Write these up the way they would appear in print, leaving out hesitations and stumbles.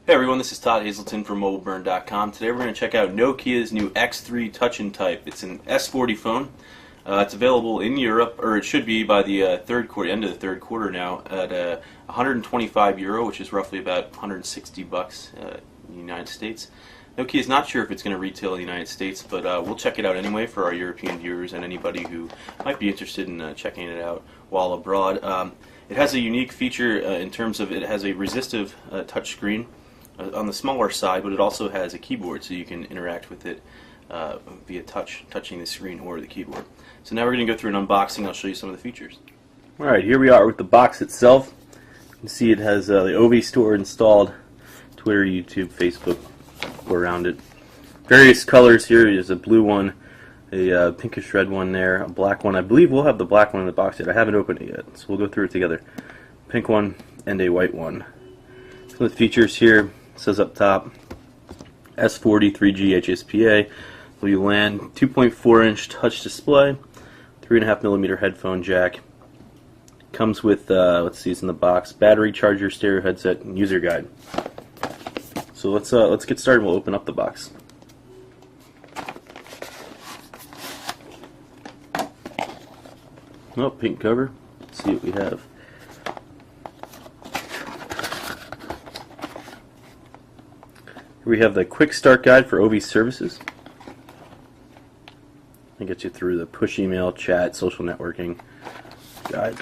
Hey everyone, this is Todd Hazelton from MobileBurn.com. Today we're going to check out Nokia's new X3 Touch and Type. It's an S40 phone. It's available in Europe, or it should be by the end of the third quarter now, at €125, which is roughly about 160 bucks in the United States. Nokia is not sure if it's going to retail in the United States, but we'll check it out anyway for our European viewers and anybody who might be interested in checking it out while abroad. It has a unique feature in terms of it has a resistive touch screen on the smaller side, but it also has a keyboard, so you can interact with it via touching the screen or the keyboard. So now we're going to go through an unboxing. I'll show you some of the features. Alright, here we are with the box itself. You can see it has the OV Store installed, Twitter, YouTube, Facebook around it. Various colors here. There's a blue one, a pinkish red one there, a black one. I believe we'll have the black one in the box yet. I haven't opened it yet, so we'll go through it together. Pink one and a white one. Some of the features here. It says up top, S40 3G HSPA, WLAN, 2.4-inch touch display, 3.5mm headphone jack. Comes with, let's see, it's in the box, battery, charger, stereo headset, and user guide. So let's get started. We'll open up the box. Oh, pink cover. Let's see what we have. We have the quick start guide for OV services. It gets you through the push email, chat, social networking guide.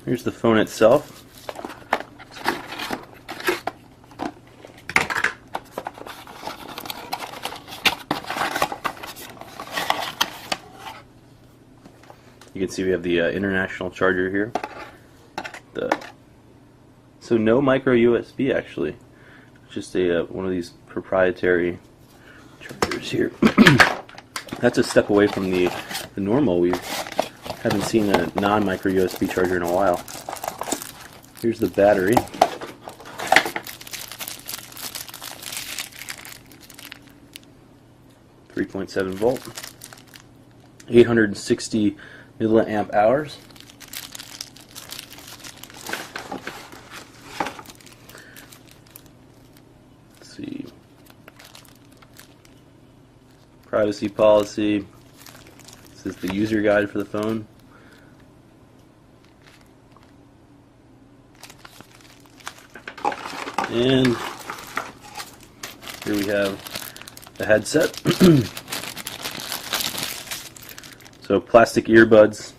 Here's the phone itself. You can see we have the international charger here. So no micro USB actually, just a one of these proprietary chargers here. That's a step away from the normal. We haven't seen a non-micro USB charger in a while. Here's the battery. .3.7 volt, 860 milliamp hours. Privacy policy. This is the user guide for the phone. And here we have the headset. So plastic earbuds.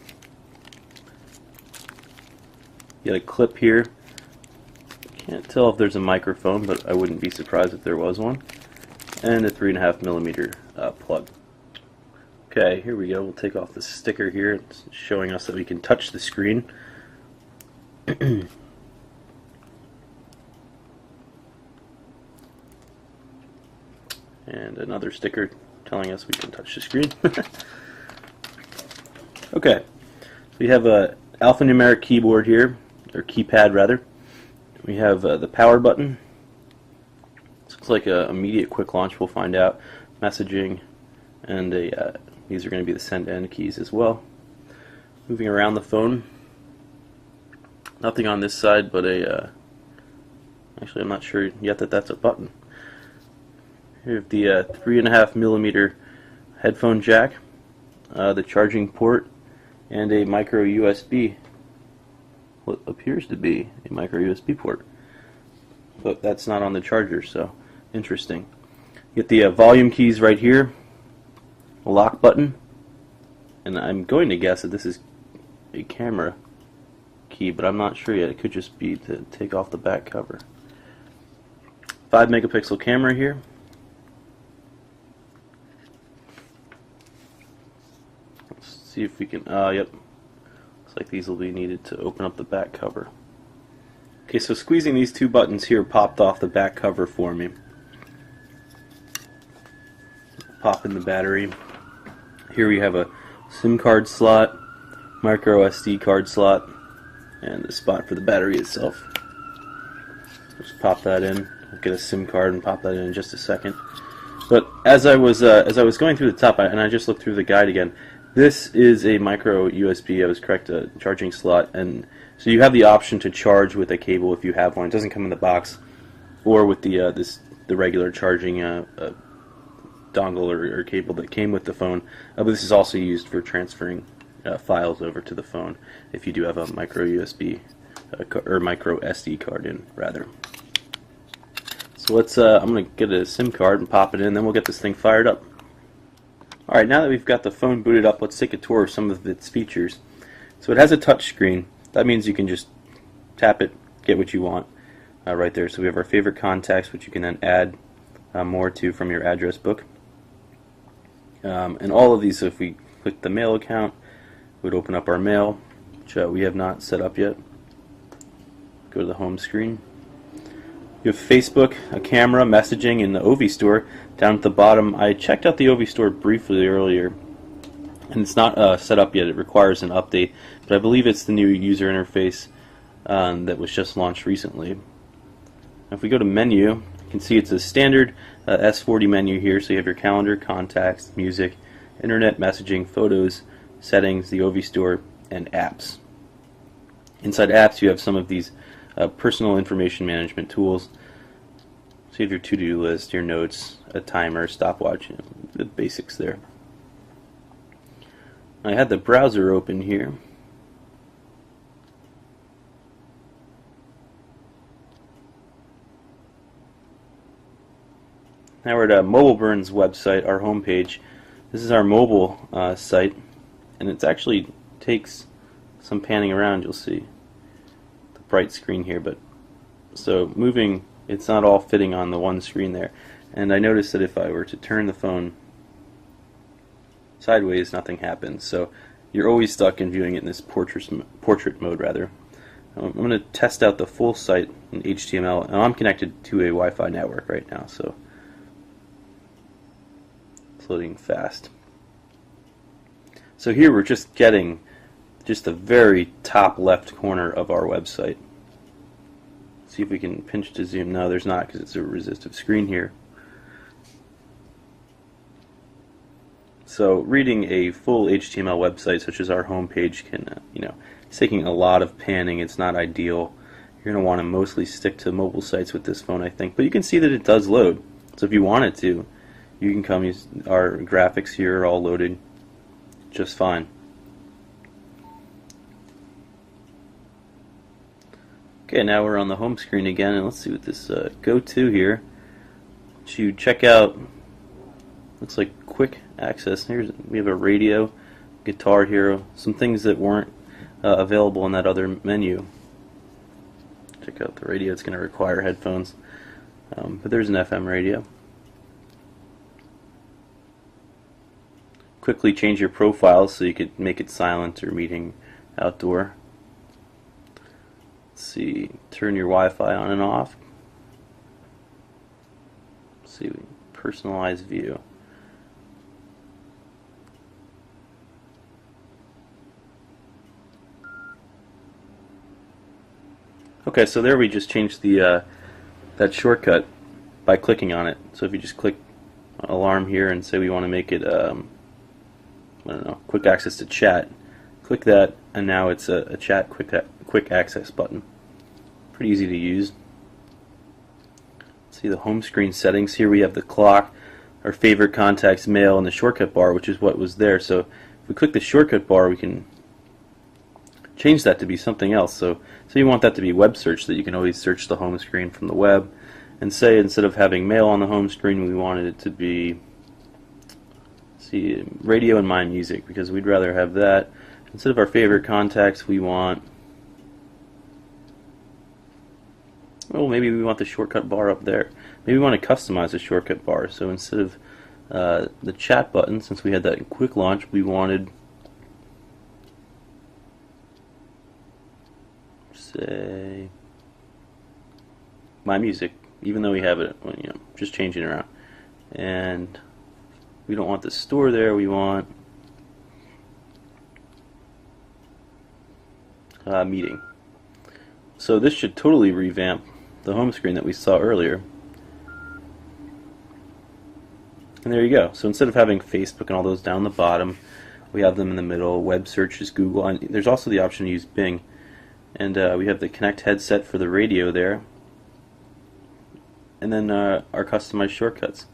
You got a clip here. Can't tell if there's a microphone, but I wouldn't be surprised if there was one. And a 3.5mm plug. Okay, here we go. We'll take off the sticker here. It's showing us that we can touch the screen. And another sticker telling us we can touch the screen. Okay, so we have a alphanumeric keyboard here, or keypad rather. We have the power button. Looks like a immediate quick launch, we'll find out. Messaging, and these are going to be the send end keys as well. Moving around the phone, nothing on this side but actually I'm not sure yet that that's a button. Here we have the 3.5mm headphone jack, the charging port, and a micro USB, what appears to be a micro USB port, but that's not on the charger, so interesting. Get the volume keys right here, a lock button, and I'm going to guess that this is a camera key, but I'm not sure yet. It could just be to take off the back cover. 5-megapixel camera here. Let's see if we can, yep, looks like these will be needed to open up the back cover. Okay, so squeezing these two buttons here popped off the back cover for me. Pop in the battery. Here we have a SIM card slot, micro SD card slot, and a spot for the battery itself. Just pop that in. I'll get a SIM card and pop that in just a second. But as I was going through the top, and I just looked through the guide again, This is a micro USB. I was correct, a charging slot, and so you have the option to charge with a cable if you have one. It doesn't come in the box, or with the the regular charging dongle or cable that came with the phone. But this is also used for transferring files over to the phone if you do have a micro USB or micro SD card in, rather. So let's. I'm going to get a SIM card and pop it in, then we'll get this thing fired up. Alright, now that we've got the phone booted up, let's take a tour of some of its features. So it has a touch screen. That means you can just tap it, get what you want right there. So we have our favorite contacts, which you can then add more to from your address book. And all of these, so if we click the mail account, it would open up our mail, which we have not set up yet. Go to the home screen. You have Facebook, a camera, messaging, and the Ovi Store down at the bottom. I checked out the Ovi Store briefly earlier, and it's not set up yet. It requires an update, but I believe it's the new user interface that was just launched recently. Now if we go to menu, you can see it's a standard S40 menu here, so you have your calendar, contacts, music, internet, messaging, photos, settings, the Ovi Store, and apps. Inside apps you have some of these personal information management tools. So you have your to-do list, your notes, a timer, stopwatch, the basics there. I had the browser open here. Now we're at MobileBurn's website, our homepage. This is our mobile site, and it actually takes some panning around. You'll see the bright screen here, but so moving, it's not all fitting on the one screen there. And I noticed that if I were to turn the phone sideways, nothing happens. So you're always stuck in viewing it in this portrait mode, rather. I'm going to test out the full site in HTML, and I'm connected to a Wi-Fi network right now, so it's loading fast. So here we're just getting just the very top left corner of our website. See if we can pinch to zoom. No, there's not, because it's a resistive screen here. So reading a full HTML website such as our homepage can, it's taking a lot of panning. It's not ideal. You're going to want to mostly stick to mobile sites with this phone, I think. But you can see that it does load. So if you wanted to, you can come use our graphics here, are all loaded just fine. Okay, now we're on the home screen again, and let's see what this go to here. To check out, looks like quick access. We have a radio, Guitar Hero, some things that weren't available in that other menu. Check out the radio. It's going to require headphones, but there's an FM radio. Quickly change your profile so you could make it silent or meeting outdoor. Let's see, turn your Wi-Fi on and off. Let's see, personalized view. Okay, so there we just changed the that shortcut by clicking on it. So if you just click alarm here and say we want to make it I don't know, quick access to chat, click that, and now it's a chat quick access button. Pretty easy to use. See the home screen settings. Here we have the clock, our favorite contacts, mail, and the shortcut bar, which is what was there. So if we click the shortcut bar, we can change that to be something else. So you want that to be web search, so that you can always search the home screen from the web. And say instead of having mail on the home screen, we wanted it to be, see, radio and my music, because we'd rather have that. Instead of our favorite contacts, we want, well, maybe we want the shortcut bar up there. Maybe we want to customize the shortcut bar. So instead of the chat button, since we had that in quick launch, we wanted, say, my music, even though we have it, just changing it around. And we don't want the store there, we want meeting. So this should totally revamp the home screen that we saw earlier. And there you go. So instead of having Facebook and all those down the bottom, We have them in the middle. Web search is Google. And there's also the option to use Bing. And we have the Connect headset for the radio there. And then our customized shortcuts.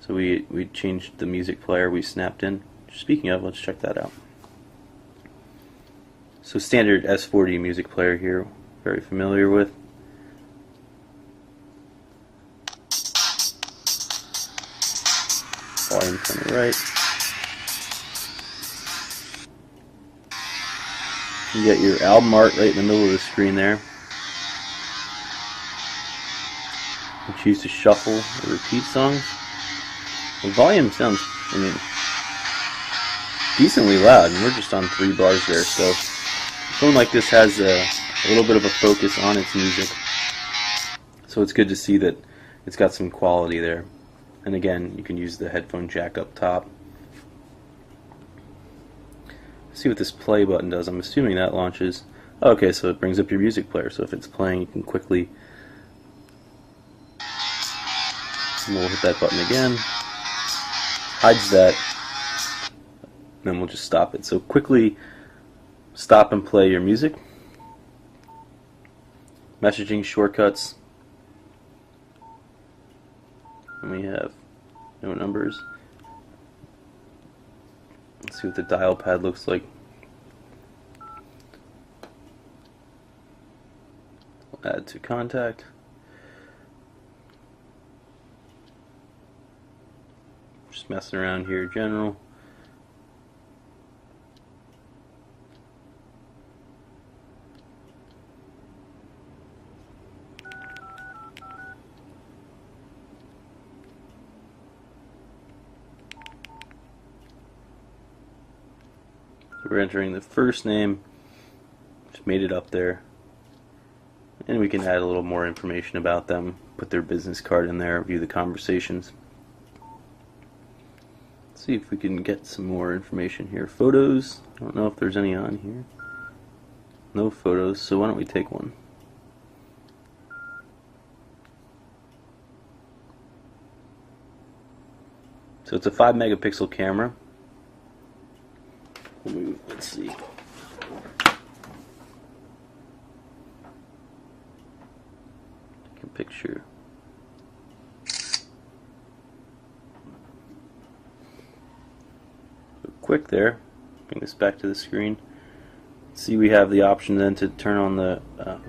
So we changed the music player we snapped in. Speaking of, let's check that out. So standard S40 music player here, very familiar with. Volume from the right. You get your album art right in the middle of the screen there. You choose to shuffle or repeat songs. The volume sounds, decently loud, and we're just on 3 bars there, so a phone like this has a little bit of a focus on its music. So it's good to see that it's got some quality there. And again, you can use the headphone jack up top. Let's see what this play button does. I'm assuming that launches. Okay, so it brings up your music player. So if it's playing, you can quickly. And we'll hit that button again. Hides that. Then we'll just stop it. So quickly stop and play your music. Messaging shortcuts. And we have no numbers. Let's see what the dial pad looks like. Add to contact. Just messing around here, general. We're entering the first name, just made it up there, and we can add a little more information about them, put their business card in there, view the conversations. Let's see if we can get some more information here. Photos, I don't know if there's any on here. No photos, so why don't we take one. So it's a 5 megapixel camera. Let's see. Take a picture. So quick there. Bring this back to the screen. See, we have the option then to turn on the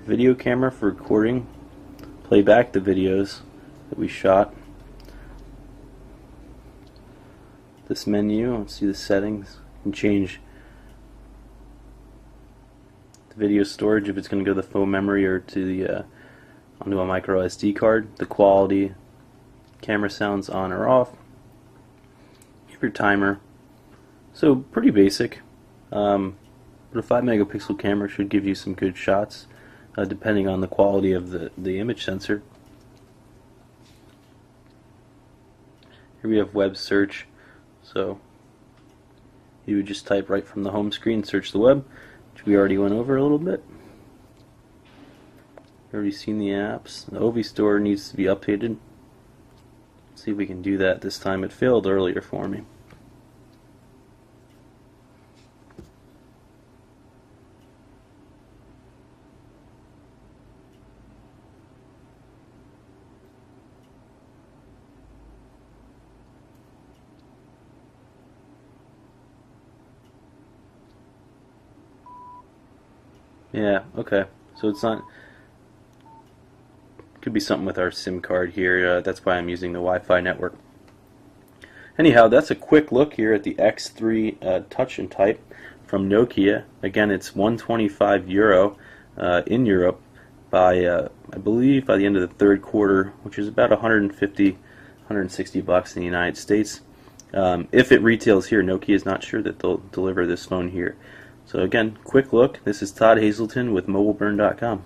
video camera for recording, play back the videos that we shot. This menu, let's see the settings. You can change the video storage if it's going to go to the phone memory or to the onto a micro SD card. The quality, camera sounds on or off. You have your timer. So pretty basic. But a 5 megapixel camera should give you some good shots, depending on the quality of the image sensor. Here we have web search. So you would just type right from the home screen, search the web, which we already went over a little bit. Already seen the apps. The Ovi store needs to be updated. Let's see if we can do that this time. It failed earlier for me. Yeah, okay. So it's not. Could be something with our SIM card here. That's why I'm using the Wi-Fi network. Anyhow, that's a quick look here at the X3 Touch and Type from Nokia. Again, it's €125 in Europe by, I believe, by the end of the third quarter, which is about 150, 160 bucks in the United States. If it retails here, Nokia is not sure that they'll deliver this phone here. So again, quick look. This is Todd Hazelton with MobileBurn.com.